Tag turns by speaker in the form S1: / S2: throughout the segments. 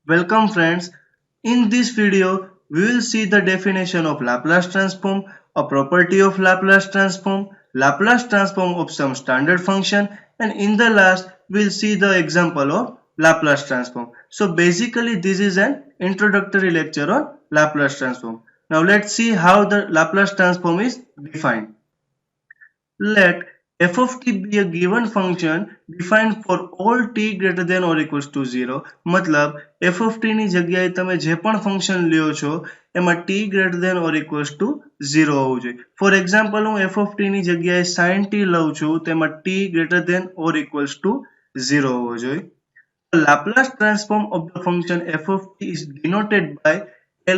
S1: Welcome friends. In this video, we will see the definition of Laplace transform, a property of Laplace transform of some standard function, and in the last, we'll see the example of Laplace transform. So basically, this is an introductory lecture on Laplace transform. Now let's see how the Laplace transform is defined. Let f of t be a given function defined for all t greater than or equals to 0. મતલબ f of t ની જગ્યાએ તમે જે પણ function લ્યો છો એમાં t greater than or equals to 0 હોવું જોઈએ. ફોર એક્ઝામ્પલ હું f of t ની જગ્યાએ sin t લઉં છું તેમાં t greater than or equals to 0 હોવો જોઈએ. The Laplace transform of the function f of t is denoted by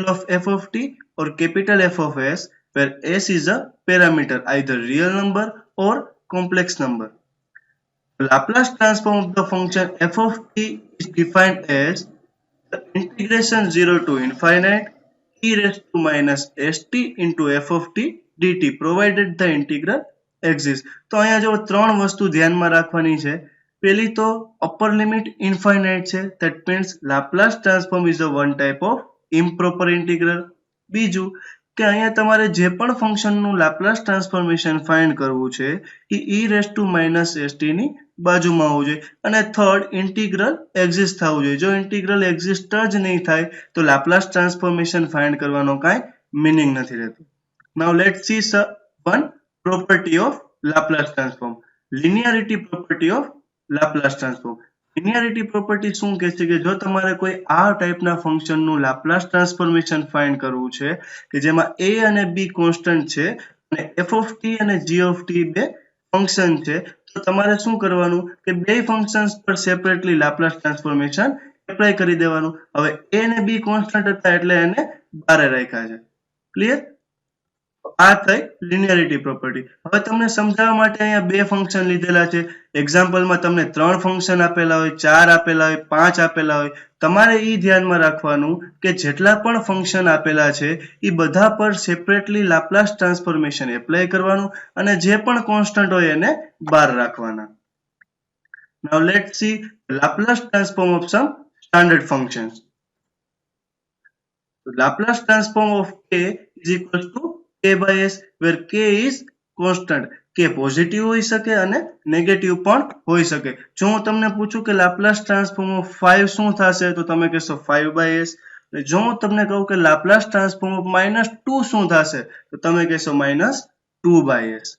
S1: L of f of t or capital F of s, where s is a parameter, either real number or complex number. The Laplace transform of the function f of t is defined as the integration 0 to infinite e raised to minus st into f of t dt provided the integral exists. તો અહીંયા જો ત્રણ વસ્તુ ધ્યાનમાં રાખવાની છે. પહેલી તો અપર લિમિટ ઇન્ફાઇનાઇટ છે, that means Laplace transform is a one type of improper integral. બીજું કે અહીંયા તમારે જે પણ ફંક્શનનું લાપ્લાસ ટ્રાન્સફોર્મેશન ફાઇન્ડ કરવું છે એ e raised to minus st ની બાજુમાં હોવું જોઈએ. અને થર્ડ, ઇન્ટિગ્રલ એક્ઝિસ્ટ થવું જોઈએ. જો ઇન્ટિગ્રલ એક્ઝિસ્ટ જ નહીં થાય તો લાપ્લાસ ટ્રાન્સફોર્મેશન ફાઇન્ડ કરવાનો કાંઈ મીનિંગ નથી રહેતું. Now let's see one property of Laplace transform. Linearity property of Laplace transform. Linearity property શું કહે છે કે જો તમારે કોઈ આ ટાઈપના ફંક્શનનું લાપ્લાસ ટ્રાન્સફોર્મેશન ફાઇન્ડ કરવું છે કે જેમાં a અને b કોન્સ્ટન્ટ છે અને f of t અને g of t બે ફંક્શન છે, તો તમારે શું કરવાનું કે બે ફંક્શન્સ પર સેપરેટલી લાપ્લાસ ટ્રાન્સફોર્મેશન એપ્લાય કરી દેવાનું. હવે a અને b કોન્સ્ટન્ટ હતા એટલે એને બારે રાખ્યા છે. ક્લિયર? આ થઈ લિનિયરિટી પ્રોપર્ટી. હવે તમને સમજાવવા માટે અહીંયા બે ફંક્શન લીધેલા છે. એક્ઝામ્પલમાં તમને ત્રણ ફંક્શન આપેલા હોય, ચાર આપેલા હોય, પાંચ આપેલા હોય. તમારે એ ધ્યાનમાં રાખવાનું કે જેટલા પણ ફંક્શન આપેલા છે એ બધા પર સેપરેટલી લાપ્લાસ ટ્રાન્સફોર્મેશન એપ્લાય કરવાનું અને જે પણ કોન્સ્ટન્ટ હોય એને બહાર રાખવાના. Now let's see Laplace transform of some standard functions. So Laplace transform of k is equals to k by s, where k is constant. k positive હોઈ શકે અને નેગેટિવ પણ હોઈ શકે. જો હું તમને પૂછું કે લાપ્લાસ ટ્રાન્સફોર્મ ઓફ 5 શું થશે તો તમે કહેશો 5 by s. જો હું તમને કહું કે લાપ્લાસ ટ્રાન્સફોર્મ ઓફ -2 શું થશે તો તમે કહેશો -2 by s.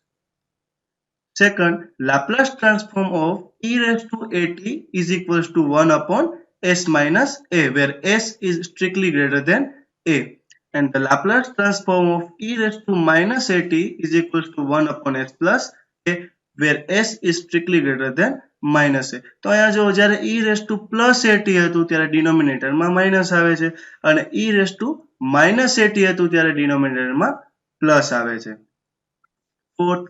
S1: Second, Laplace transform of e raised to at is equals to 1 upon s minus a, where s is strictly greater than a. And the Laplace transform of e raised to minus at is equals to 1 upon s plus a, where s is strictly greater than minus a. તો અહીંયા જો જ્યારે e raised to plus at હતું ત્યારે ડિનોમિનેટરમાં minus આવે છે અને e raised to minus at હતું ત્યારે ડિનોમિનેટરમાં પ્લસ આવે છે. Fourth,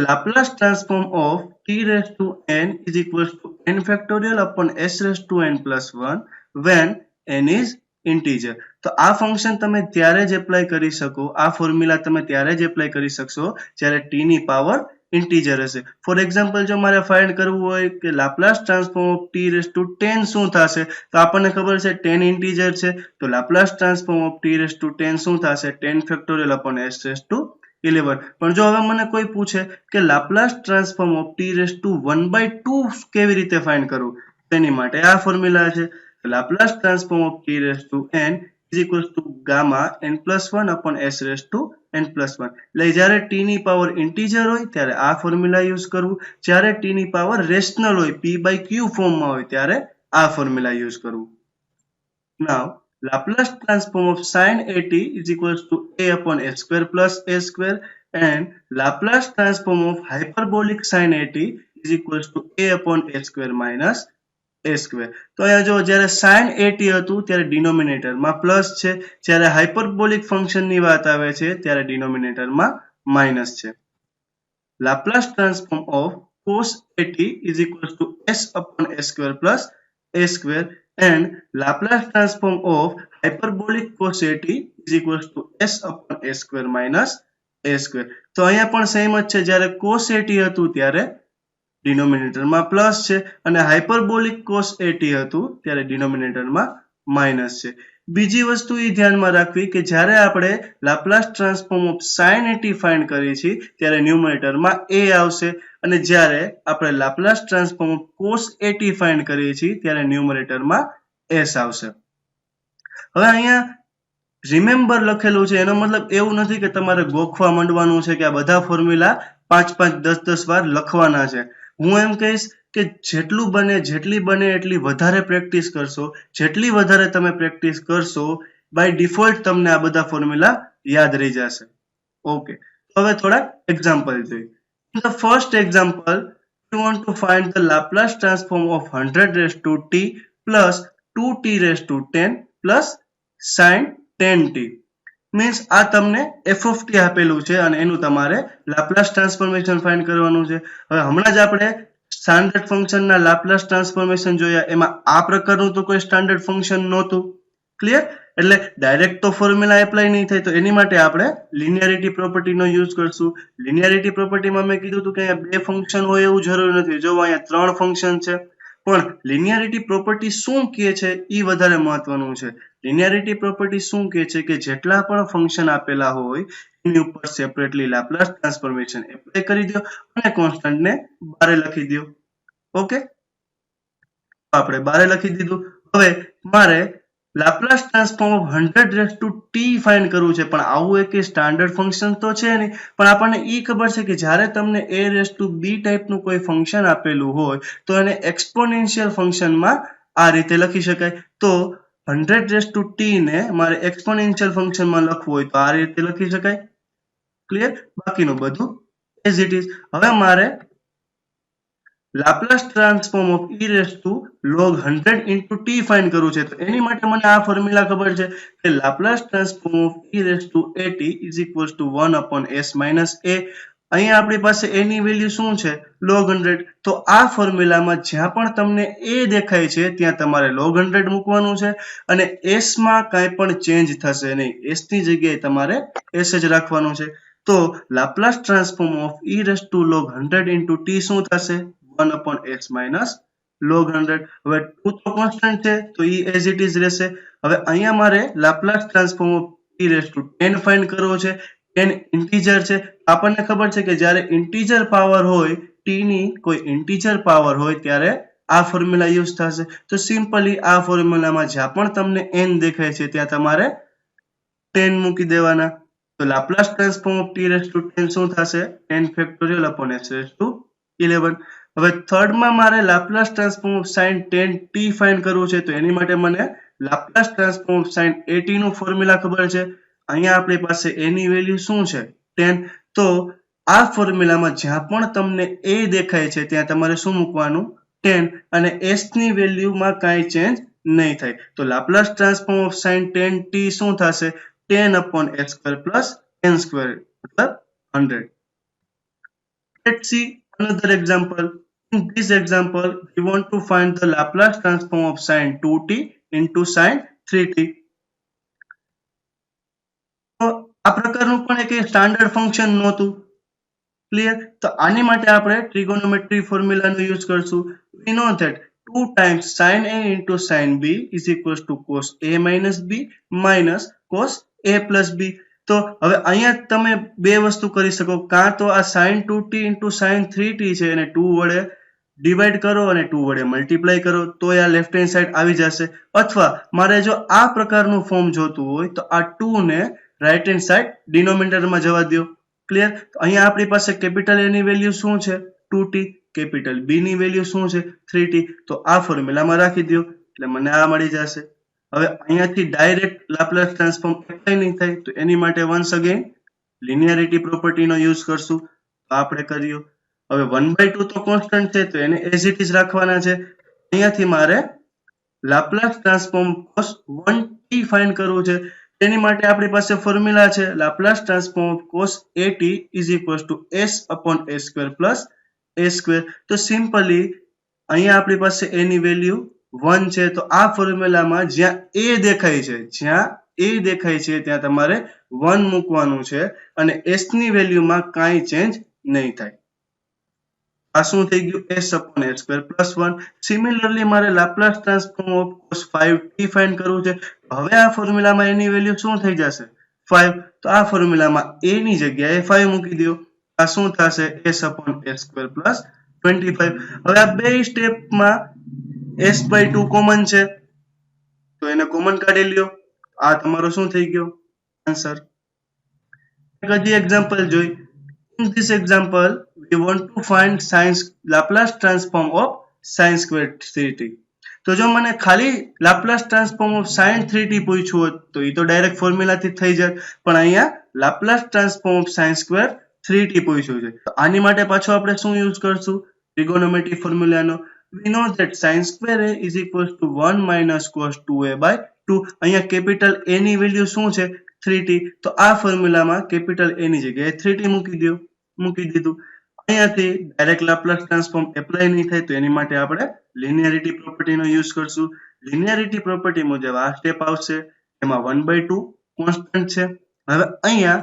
S1: Laplace transform of t raised to n is equals to n factorial upon s raised to n plus 1 when n is integer. તો આ ફંક્શન તમે ત્યારે જ એપ્લાય કરી શકો, આ ફોર્મ્યુલા તમે ત્યારે જ એપ્લાય કરી શકશો જ્યારે t ની પાવર ઇન્ટીજર હશે. ફોર એક્ઝામ્પલ જો મારે ફાઇન્ડ કરવું હોય કે Laplace transform of t raised to 10 શું થશે તો આપણને ખબર છે 10 ઇન્ટીજર છે તો Laplace transform of t raised to 10 શું થશે 10 factorial upon s raised to 11. પણ જો હવે મને કોઈ પૂછે કે Laplace transform of t raised to 1/2 કેવી રીતે ફાઇન્ડ કરવું તેની માટે આ ફોર્મ્યુલા છે. Laplace transform of t raised to n is equals to gamma n plus 1 upon s raised to n plus 1. એટલે જ્યારે t ની પાવર ઇન્ટીજર હોય ત્યારે આ ફોર્મ્યુલા યુઝ કરવું, જ્યારે t ની પાવર રેશનલ હોય p by q ફોર્મમાં હોય ત્યારે આ ફોર્મ્યુલા યુઝ કરવું. Now Laplace transform of sin at is equals to a upon s square plus a square, and Laplace transform of hyperbolic sin at is equals to a upon a square minus a square. તો અહીંયા જો જ્યારે sin at હતું ત્યારે ડિનોમિનેટરમાં plus છે, જ્યારે hyperbolic ફંક્શનની વાત આવે છે ત્યારે ડિનોમિનેટરમાં માઇનસ છે. Laplace transform of cos at is equals to s upon s square plus a square, and Laplace transform of hyperbolic cos at is equals to s upon s square minus a square. તો અહીંયા પણ same જ છે, જ્યારે cos at હતું ત્યારે ડિનોમિનેટરમાં plus છે અને હાઇપરબોલિક cos at હતું ત્યારે ડિનોમિનેટરમાં માઇનસ છે. બીજી વસ્તુ એ ધ્યાનમાં રાખવી કે જ્યારે આપણે Laplace transform of sin 80 find કરીએ છીએ ત્યારે ન્યુમરેટરમાં a આવશે અને જ્યારે આપણે Laplace transform of cos 80 find કરીએ છીએ ત્યારે ન્યુમરેટરમાં s આવશે. હવે અહીંયા રિમેમ્બર લખેલું છે એનો મતલબ એવું નથી કે તમારે ગોખવા માંડવાનું છે કે આ બધા ફોર્મ્યુલા 5-5 10-10 વાર લખવાના છે. હું એમ કહીશ કે જેટલી બને એટલી વધારે પ્રેક્ટિસ કરશો, જેટલી વધારે તમે પ્રેક્ટિસ કરશો બાય ડિફોલ્ટ તમને આ બધા ફોર્મ્યુલા યાદ રહી જશે. ઓકે, હવે થોડા એક્ઝામ્પલ જોઈએ. In the first example, we want to find the Laplace transform of 100 raised to t plus 2t raised to 10 plus sin 10t. Means આ તમને f of t આપેલું છે અને એનું તમારે લાપ્લાસ ટ્રાન્સફોર્મેશન ફાઇન્ડ કરવાનું છે. હવે હમણાં જ આપણે સ્ટાન્ડર્ડ ફંક્શનના લાપ્લાસ ટ્રાન્સફોર્મેશન જોયા, એમાં આ પ્રકારનું તો કોઈ સ્ટાન્ડર્ડ ફંક્શન નહોતું. ક્લિયર? એટલે ડાયરેક્ટ તો ફોર્મ્યુલા એપ્લાય નહીં થાય, તો એની માટે આપણે લિનિયરિટી પ્રોપર્ટીનો યુઝ કરશું. લિનિયરિટી પ્રોપર્ટીમાં મેં કીધું હતું કે અહીંયા બે ફંક્શન હોય એવું જરૂરી નથી. જો અહીંયા 3 ફંક્શન છે, પણ લિનિયરિટી પ્રોપર્ટી શું કહે છે એ વધારે મહત્વનું છે. લિનિયરિટી પ્રોપર્ટી શું કહે છે કે જેટલા પણ ફંક્શન આપેલા હોય એની ઉપર સેપરેટલી લાપ્લાસ ટ્રાન્સફોર્મેશન એપ્લાય કરી દો અને કોન્સ્ટન્ટને બારે લખી દો. ઓકે, આપણે બારે લખી દીધું. હવે મારે Laplace transform of 100 raise to t find કરવું છે, પણ આવું એક સ્ટાન્ડર્ડ ફંક્શન તો છે નહીં. પણ આપણને એ ખબર છે કે જ્યારે તમને a રેઝ ટુ b ટાઈપનું કોઈ ફંક્શન આપેલું હોય તો એને એક્સપોનેન્શિયલ ફંક્શનમાં આ રીતે લખી શકાય. તો 100 રેઝ ટુ t ને મારે એક્સપોનેન્શિયલ ફંક્શનમાં લખવું હોય તો આ રીતે લખી શકાય. ક્લિયર? બાકીનું બધું એઝ ઇટ ઇઝ. હવે મારે Laplace transform of e raise to log 100 into t find કરવું છે, તો એની માટે મને આ ફોર્મ્યુલા ખબર છે કે Laplace transform of e raise to at is equals to 1 upon s minus a. અહીંયા આપણી પાસે a ની વેલ્યુ શું છે? log 100. તો આ ફોર્મ્યુલામાં જ્યાં પણ તમને a દેખાય છે ત્યાં તમારે log 100 મૂકવાનું છે અને s માં કાંઈ પણ ચેન્જ થશે નહીં. s ની જગ્યાએ તમારે s જ રાખવાનું છે. તો Laplace transform of e raise to log 100 into t શું થશે? 1 upon s minus log 100. હવે 2 તો કોન્સ્ટન્ટ છે તો એ એઝ ઇટ ઇઝ રહેશે. હવે અહીંયા મારે Laplace transform of e raise to 10 find કરવો છે. 10 ઇન્ટીજર છે. આપણને ખબર છે કે જ્યારે ઇન્ટીજર પાવર હોય, t ની કોઈ ઇન્ટીજર પાવર હોય ત્યારે આ ફોર્મ્યુલા યુઝ થશે. તો સિમ્પલી આ ફોર્મ્યુલામાં જ્યાં પણ તમને n દેખાય છે ત્યાં તમારે 10 મૂકી દેવાના. તો Laplace transform of t raise to 10 શું થશે? 10 factorial upon s raise to 11. હવે થર્ડમાં મારે Laplace transform of sin 10t find કરવું છે, તો એની માટે મને લાપ્લાસ ટ્રાન્સફોર્મ ઓફ sin 80 નું ફોર્મ્યુલા ખબર છે. અહીંયા આપણી પાસે a ની વેલ્યુ શું છે? 10. તો આ ફોર્મ્યુલામાં જ્યાં પણ તમને a દેખાય છે ત્યાં તમારે શું મૂકવાનું? 10. અને s ની વેલ્યુમાં કાંઈ ચેન્જ નહીં થાય. તો Laplace transform of sin 10t શું થશે? 10 upon s square plus n square મતલબ 100. Let's see another example. In this example, we want to find the Laplace transform of sin 2t into sin 3t. તો આ પ્રકારનું પણ એક standard function નહોતું. Clear? તો આની માટે આપણે ટ્રિગોનોમેટ્રી ફોર્મ્યુલાનો યુઝ કરશું. We know that 2 times sin a into sin b is equals to cos a minus b minus cos a plus b. તો હવે અહીંયા તમે બે વસ્તુ કરી શકો. કાં તો આ sin 2t into sin 3t છે એને 2 વડે ડિવાઈડ કરો અને 2 વડે મલ્ટીપ્લાય કરો તો આ લેફ્ટ હેન્ડ સાઈડ આવી જશે. અથવા મારે જો આ પ્રકારનું ફોર્મ જોતું હોય તો આ 2 ને રાઈટ હેન્ડ સાઈડ ડિનોમિનેટરમાં જવા દો. ક્લિયર? તો અહીંયા આપણી પાસે કેપિટલ A ની વેલ્યુ શું છે? 2t. કેપિટલ B ની વેલ્યુ શું છે? 3t. તો આ ફોર્મ્યુલામાં રાખી દો એટલે મને આ મળી જશે. હવે અહીંયાથી ડાયરેક્ટ લાપ્લાસ ટ્રાન્સફોર્મ એપ્લાય નહીં થાય, તો એની માટે વન્સ અગેન લિનિયરિટી પ્રોપર્ટીનો યુઝ કરશું. તો આપણે કર્યો. હવે 1/2 તો કોન્સ્ટન્ટ છે તો એને એઝ ઇટ ઇઝ રાખવાના છે. અહીંયાથી મારે Laplace transform cos 1t find કરવું છે. તેની માટે આપણી પાસે ફોર્મ્યુલા છે Laplace transform of cos at is equals to s upon a square plus a square. તો સિમ્પલી અહીંયા આપણી પાસે a ની વેલ્યુ 1 છે, તો આ ફોર્મ્યુલામાં જ્યાં a દેખાય છે ત્યાં તમારે 1 મૂકવાનું છે અને s ની વેલ્યુમાં કાંઈ ચેન્જ નહીં થાય. આ શું થઈ ગયું s/a² + 1. સિમિલરલી મારે Laplace transform of cos 5t find કરવું છે. હવે આ ફોર્મ્યુલામાં એની વેલ્યુ શું થઈ જશે 5. તો આ ફોર્મ્યુલામાં a ની જગ્યાએ 5 મૂકી દો. આ શું થશે s/a² + 25. હવે આ બે સ્ટેપમાં s/2 કોમન છે તો એને કોમન કાઢી લ્યો. આ તમારો શું થઈ ગયો આન્સર. એક હજી એક્ઝામ્પલ જોઈ. In this example, we want to find Laplace transform of sin squared 3t. તો જો મને ખાલી Laplace transform of sin 3t પૂછ્યું હોત તો એ તો ડાયરેક્ટ ફોર્મ્યુલાથી થઈ જાય, પણ અહીંયા Laplace transform of sin square 3t પૂછ્યું છે. તો આની માટે પાછો આપણે શું યુઝ કરશું trigonometry ફોર્મ્યુલાનો. We know that sin square a is equals to 1 minus cos 2a/2. અહીંયા કેપિટલ a ની વેલ્યુ શું છે 3t. તો આ ફોર્મ્યુલામાં કેપિટલ a ની જગ્યાએ 3t મૂકી દીધું. અહીંયાથી ડાયરેક્ટ લાપ્લાસ ટ્રાન્સફોર્મ એપ્લાય નહીં થાય તો એની માટે આપણે લિનિયરિટી પ્રોપર્ટીનો યુઝ કરશું. લિનિયરિટી પ્રોપર્ટી મુજબ આ સ્ટેપ આવશે, એમાં 1/2 કોન્સ્ટન્ટ છે. હવે અહીંયા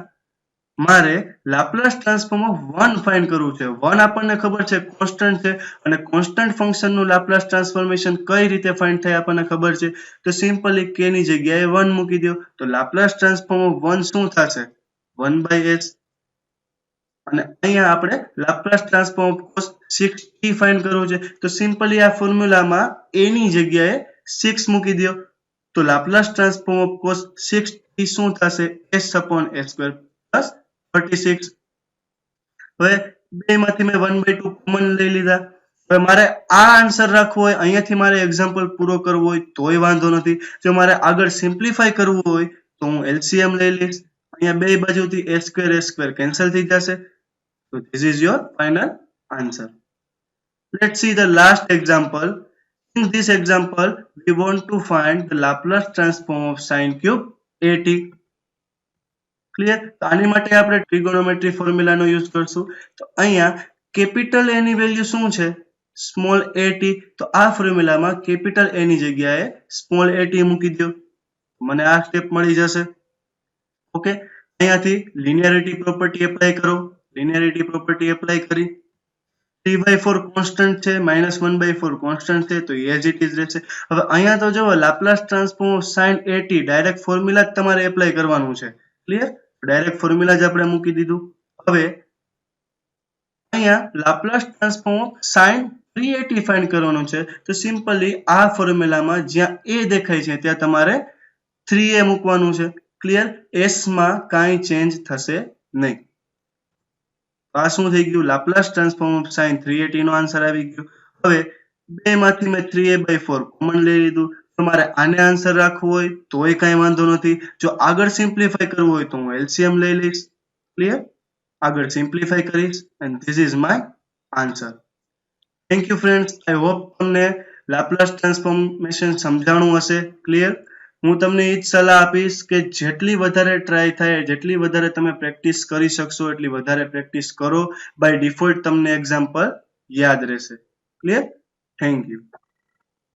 S1: મારે લાપ્લાસ ટ્રાન્સફોર્મ ઓફ 1 ફાઇન્ડ કરવું છે. 1 આપણને ખબર છે કોન્સ્ટન્ટ છે, અને કોન્સ્ટન્ટ ફંક્શનનું લાપ્લાસ ટ્રાન્સફોર્મેશન કઈ રીતે ફાઇન્ડ થાય આપણને ખબર છે. તો સિમ્પલી k ની જગ્યાએ 1 મૂકી દો. તો લાપ્લાસ ટ્રાન્સફોર્મ ઓફ 1 શું થશે 1/s. અને અહીંયા આપણે Laplace transform of cos 6t find કરવું છે. તો સિમ્પલી આ ફોર્મ્યુલામાં a ની જગ્યાએ 6 મૂકી દો. તો Laplace transform of cos 6t શું થશે s/a² + 36. હવે બેમાંથી મેં 1/2 કોમન લઈ લીધા. હવે મારે આ આન્સર રાખવો હોય, અહીંયાથી મારે એક્ઝામ્પલ પૂરો કરવો હોય તોય વાંધો નથી. જો મારે આગળ સિમ્પ્લિફાય કરવું હોય તો હું LCM લઈ લઈશ. અહીંયા બે બાજુથી a² કેન્સલ થઈ જશે. So this is your final answer. Let's see the last example. In this example, we want to find the Laplace transform of sin cube at. Clear. તો આની માટે આપણે ટ્રિગોનોમેટ્રી ફોર્મ્યુલાનો યુઝ કરશું. તો અહીંયા કેપિટલ a ની વેલ્યુ શું છે સ્મોલ at. તો આ ફોર્મ્યુલામાં કેપિટલ a ની જગ્યાએ સ્મોલ at મૂકી દો. મને આ સ્ટેપ મળી જશે. ઓકે. અહીંયાથી લિનિયરિટી પ્રોપર્ટી એપ્લાય કરો. લિનિયરિટી પ્રોપર્ટી એપ્લાય કરી 3/4 કોન્સ્ટન્ટ છે, -1/4 કોન્સ્ટન્ટ છે, તો એઝ ઇટ ઇઝ રહેશે. હવે અહીંયા તો જો Laplace transform of sin at direct formula જ તમારે એપ્લાય કરવાનું છે. ક્લિયર. ડાયરેક્ટ ફોર્મ્યુલા જ આપણે મૂકી દીધું. હવે અહીંયા Laplace transform of sin 3at find કરવાનું છે. તો સિમ્પલી આ ફોર્મ્યુલામાં જ્યાં a દેખાય છે ત્યાં તમારે 3a મૂકવાનું છે. ક્લિયર. s માં કાંઈ ચેન્જ થશે નહીં. આ શું થઈ ગયું Laplace transform of sin 3at નો આન્સર આવી ગયો. હવે બેમાંથી મેં 3a/4 કોમન લઈ લીધું. તમારે આને આન્સર રાખવું હોય તોય કાંઈ વાંધો નથી. જો આગળ સિમ્પ્લિફાય કરવું હોય તો હું LCM લઈ લઈશ. ક્લિયર. આગળ સિમ્પ્લિફાય કરીશ and this is my answer. Thank you friends. I hope તમને લાપ્લાસ ટ્રાન્સફોર્મેશન સમજાણું હશે. ક્લિયર. હું તમને એ જ સલાહ આપીશ કે જેટલી વધારે ટ્રાય થાય, જેટલી વધારે તમે પ્રેક્ટિસ કરી શકશો એટલી વધારે પ્રેક્ટિસ કરો. બાય ડિફોલ્ટ તમને એક્ઝામ્પલ યાદ રહેશે. ક્લિયર. Thank you.